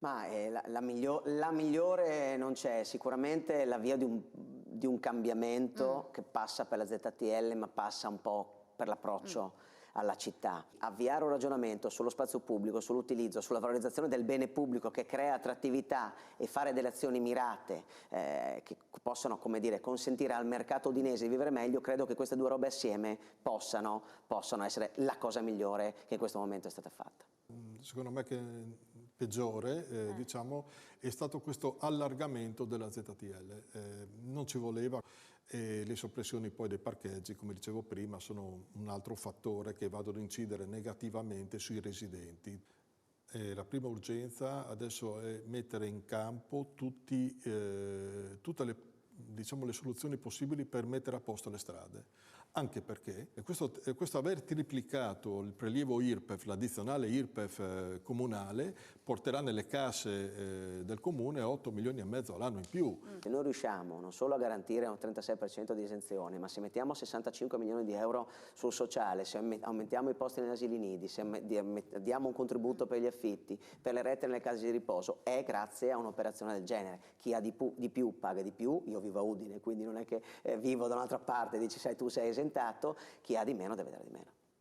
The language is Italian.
Ma la migliore non c'è, sicuramente la via di un cambiamento che passa per la ZTL, ma passa un po' per l'approccio alla città. Avviare un ragionamento sullo spazio pubblico, sull'utilizzo, sulla valorizzazione del bene pubblico che crea attrattività e fare delle azioni mirate che possano, come dire, consentire al mercato udinese di vivere meglio, credo che queste due robe assieme possano essere la cosa migliore che in questo momento è stata fatta. Secondo me che peggiore diciamo, è stato questo allargamento della ZTL. Non ci voleva e le soppressioni poi dei parcheggi, come dicevo prima, sono un altro fattore che vanno ad incidere negativamente sui residenti. La prima urgenza adesso è mettere in campo tutte le, diciamo, le soluzioni possibili per mettere a posto le strade, anche perché questo aver triplicato il prelievo IRPEF, l'addizionale IRPEF comunale, porterà nelle casse del comune 8 milioni e mezzo all'anno in più. Se noi riusciamo non solo a garantire un 36% di esenzione, ma se mettiamo 65 milioni di euro sul sociale, se aumentiamo i posti negli asili nidi, se diamo un contributo per gli affitti, per le rette nelle case di riposo, è grazie a un'operazione del genere. Chi ha di più paga di più, io vivo a Udine, quindi non è che vivo da un'altra parte e dici sai tu sei esentato, chi ha di meno deve dare di meno.